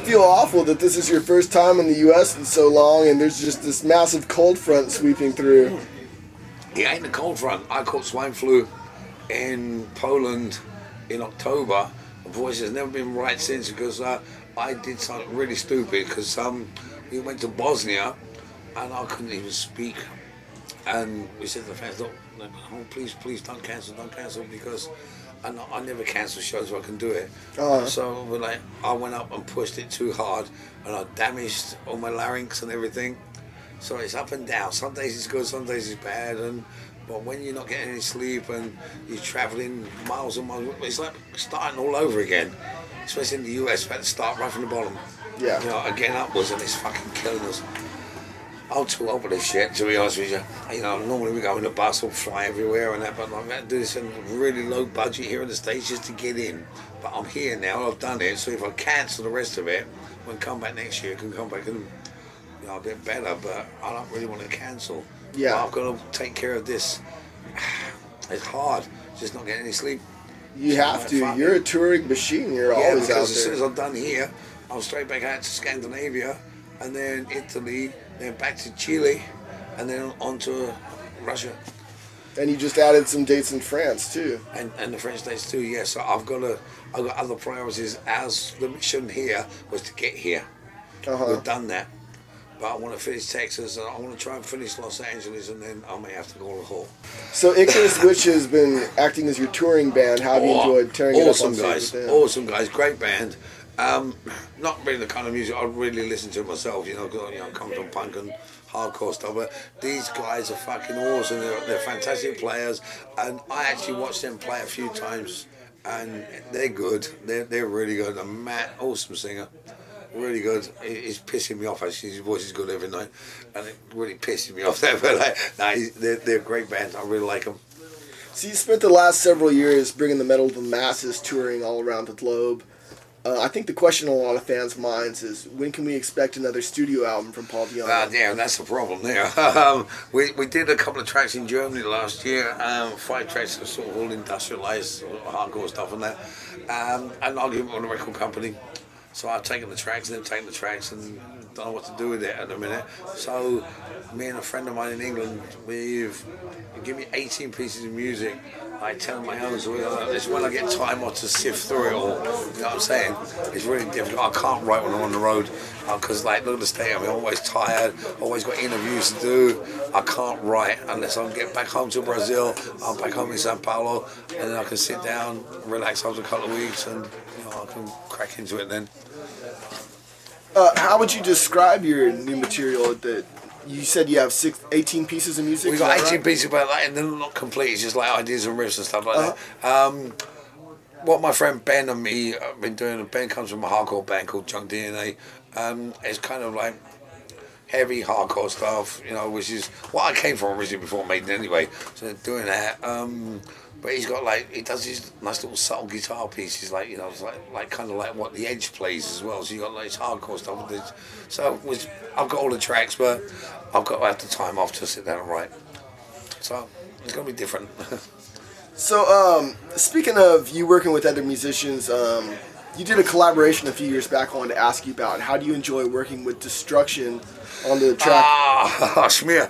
Feel awful that this is your first time in the U.S. in so long, and there's just this massive cold front sweeping through. It ain't a cold front. I caught swine flu in Poland in October. My voice has never been right since because I did something really stupid because we went to Bosnia and I couldn't even speak. And we said to the fans, look, please don't cancel because I never cancel shows if I can do it. So I went up and pushed it too hard and I damaged all my larynx and everything. So it's up and down. Some days it's good, some days it's bad. But when you're not getting any sleep and you're traveling miles and miles, it's like starting all over again. Especially in the US, we had to start right from the bottom. Yeah. You know, again upwards, and it's fucking killing us. I'm too old for this shit, to be honest with you. You know, normally we go in the bus or fly everywhere and that, but I've had to do this in really low budget here in the States just to get in. But I'm here now, I've done it, so if I cancel the rest of it, when I come back next year, I can come back and a bit better, but I don't really want to cancel. Yeah. But I've got to take care of this. It's hard, just not getting any sleep. You have to. You're a touring machine. You're always out there. Because as soon as I'm done here, I'll straight back out to Scandinavia, and then Italy, then back to Chile, and then on to Russia. And you just added some dates in France too. And the French dates too, yes. So I've got other priorities. As the mission here was to get here. We've done that. But I want to finish Texas, and I want to try and finish Los Angeles, and then I may have to go to Hall. So Icarus Witch has been acting as your touring band. How have you enjoyed tearing it up on stage with them? Awesome guys, great band. Not really the kind of music I really listen to myself, because I come from punk and hardcore stuff, but these guys are fucking awesome. They're fantastic players, and I actually watched them play a few times, and they're good. They're really good. And Matt, awesome singer. Really good. He's pissing me off actually. His voice is good every night, and it really pisses me off there. But they're a great band. I really like them. So you spent the last several years bringing the metal to the masses, touring all around the globe. I think the question on a lot of fans' minds is, when can we expect another studio album from Paul Di'Anno? Yeah, that's the problem there. We did a couple of tracks in Germany last year. 5 tracks of sort of all industrialized, hardcore stuff and that. And I'll give it on a record company. So I've taken the tracks and they've taken the tracks and don't know what to do with it at the minute. So me and a friend of mine in England, we've give me 18 pieces of music. I tell my own, so it's when I get time off to sift through it all. You know what I'm saying? It's really difficult. I can't write when I'm on the road because, look at the state of me. I'm always tired. Always got interviews to do. I can't write unless I get back home to Brazil. I'm back home in Sao Paulo, and then I can sit down, relax after a couple of weeks, and I can crack into it then. How would you describe your new material? That you said you have 18 pieces of music? We got 18 pieces, but they're not complete. It's just like ideas and riffs and stuff like that. What my friend Ben and me have been doing, Ben comes from a hardcore band called Junk DNA. It's kind of like heavy hardcore stuff, which is what I came from originally before Maiden anyway. So doing that. But he's got he does these nice little subtle guitar pieces, it's like kind of like what The Edge plays as well. So you got this hardcore stuff. So I've got all the tracks, but I've got to have the time off to sit down and write. So it's gonna be different. So speaking of you working with other musicians, you did a collaboration a few years back. I wanted to ask you about how do you enjoy working with Destruction on the track Schmear.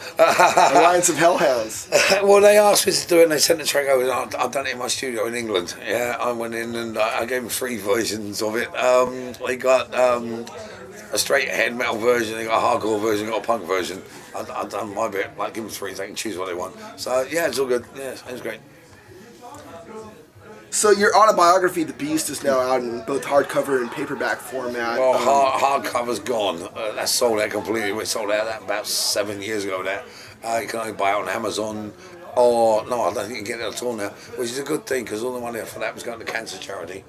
Alliance of Hellhounds? Well, they asked me to do it and they sent the track over. I've done it in my studio in England. Yeah, I went in and I gave them 3 versions of it. They got a straight head metal version, they got a hardcore version, they got a punk version. I've done my bit, give them 3, they can choose what they want. So yeah, it's all good. Yeah, it's great. So your autobiography, The Beast, is now out in both hardcover and paperback format. Well, hardcover's gone. That's sold out completely. We sold out that about 7 years ago. You can only buy it on Amazon, or no, I don't think you can get it at all now, which is a good thing because all the money for that was going to cancer charity.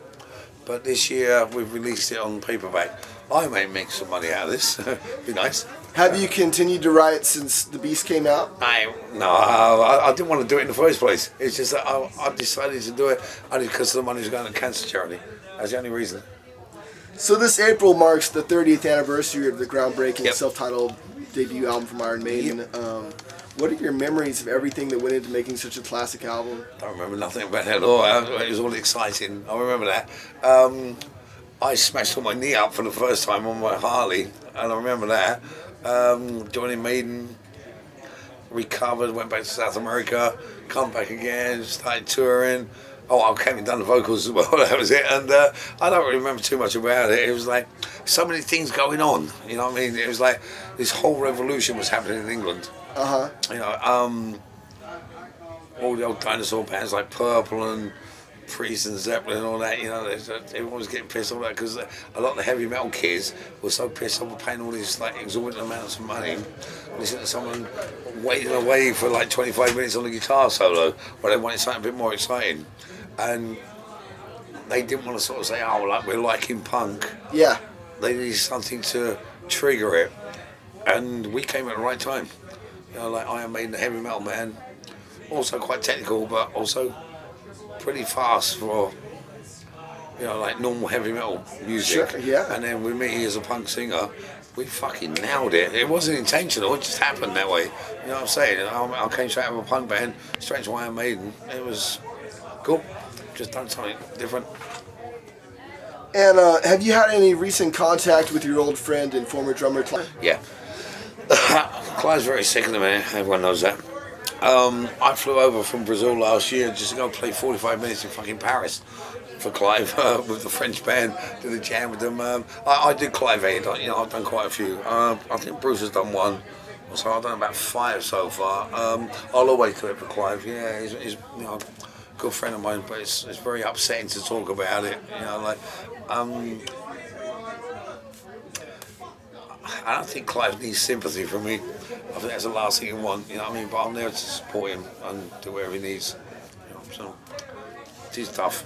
But this year we've released it on paperback. I may make some money out of this. Be nice. Have you continued to write since The Beast came out? I didn't want to do it in the first place. It's just that I decided to do it only because the money was going to cancer charity. That's the only reason. So this April marks the 30th anniversary of the groundbreaking Yep. self-titled debut album from Iron Maiden. What are your memories of everything that went into making such a classic album? I don't remember nothing about it at all. It was all exciting. I remember that. I smashed my knee up for the first time on my Harley, and I remember that. Joining Maiden, recovered, went back to South America, come back again, started touring. Oh, I came and done the vocals as well. That was it. And I don't really remember too much about it. It was like so many things going on. You know what I mean? It was like this whole revolution was happening in England. You know, all the old dinosaur bands like Purple and Priest and Zeppelin and all that. You know, everyone was getting pissed off that because a lot of the heavy metal kids were so pissed off with paying all these like exorbitant amounts of money, listening to someone waiting away for like 25 minutes on the guitar solo, where they wanted something a bit more exciting. And they didn't want to sort of say, oh, like we're liking punk. Yeah. They needed something to trigger it. And we came at the right time. You know, like Iron Maiden, the heavy metal man. Also quite technical, but also pretty fast for, you know, like normal heavy metal music. Sure, yeah. And then with me as a punk singer, we fucking nailed it. It wasn't intentional, it just happened that way. You know what I'm saying? I came straight out of a punk band, straight to Iron Maiden. It was cool. Just done something different. And have you had any recent contact with your old friend and former drummer, Clive? Yeah. Clive's very sick in the man, everyone knows that. I flew over from Brazil last year just to go play 45 minutes in fucking Paris for Clive with the French band, did a jam with them. I did Clive Aid, you know, I've done quite a few. I think Bruce has done one, so I've done about 5 so far. I'll always do it for Clive, yeah, he's you know, a good friend of mine, but it's very upsetting to talk about it, you know, like, I don't think Clive needs sympathy from me. I think that's the last thing he wants, you know what I mean? But I'm there to support him and do whatever he needs. You know, so it's tough.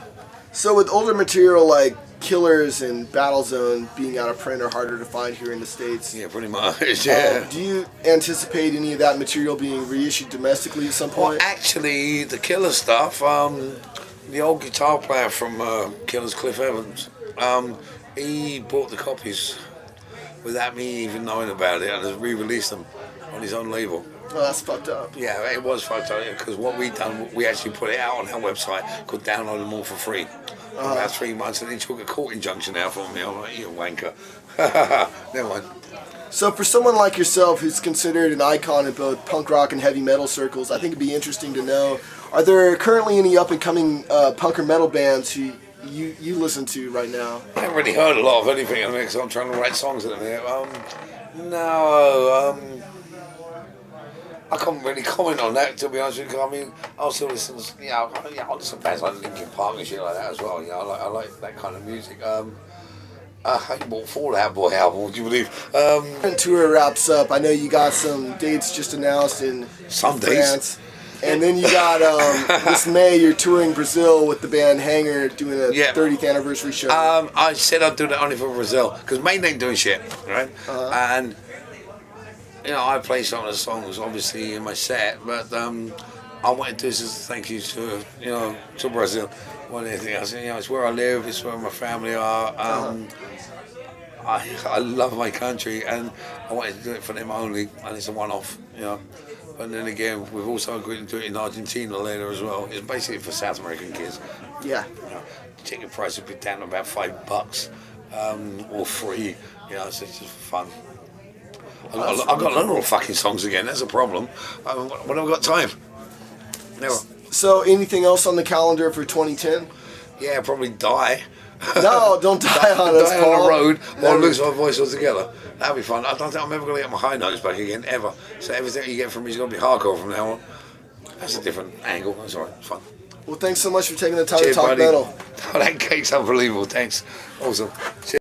So with older material like Killers and Battlezone being out of print or harder to find here in the States, Yeah, pretty much, yeah. do you anticipate any of that material being reissued domestically at some Well, point? actually, the Killer stuff, the old guitar player from Killers, Cliff Evans, he bought the copies without me even knowing about it and has re-released them on his own label. Well, that's fucked up. Yeah, it was fucked up because what we done, we actually put it out on our website, could download them all for free. For about 3 months, and he took a court injunction out for me. I'm like, you wanker. Never mind. So for someone like yourself who's considered an icon in both punk rock and heavy metal circles, I think it'd be interesting to know, are there currently any up-and-coming punk or metal bands who you listen to right now? I haven't really heard a lot of anything in because I'm trying to write songs at the minute. No, I can't really comment on that, to be honest with you. I mean, I also listen, I listen to bands like Linkin Park and shit like that as well. You know, I like that kind of music. I bought Fall Out Boy album, would you believe? When tour wraps up, I know you got some dates just announced in Some France. And then you got this May, you're touring Brazil with the band Hanger, doing a 30th anniversary show. I said I'd do that only for Brazil because Maiden ain't doing shit, right? And you know, I play some of the songs obviously in my set, but I wanted to do this as a thank you to Brazil. More than anything else, you know, it's where I live, it's where my family are. I love my country, and I wanted to do it for them only, and it's a one-off, you know. But then again, we've also agreed to do it in Argentina later as well. It's basically for South American kids. Yeah. You know, the ticket price would be down to about $5, or free. You know, so it's just fun. I've got to learn all the fucking songs again. That's a problem. When have I got time? Never. So anything else on the calendar for 2010? Yeah, probably die. No, don't die on us, Die Paul. on the road or Never. lose my voice altogether. That'd be fun. I don't think I'm ever going to get my high notes back again, ever. So everything you get from me is going to be hardcore from now on. That's a different angle. That's all right. It's fun. Well, thanks so much for taking the time Cheers, to talk buddy. metal. Oh, that cake's unbelievable. Thanks. Awesome. Cheers.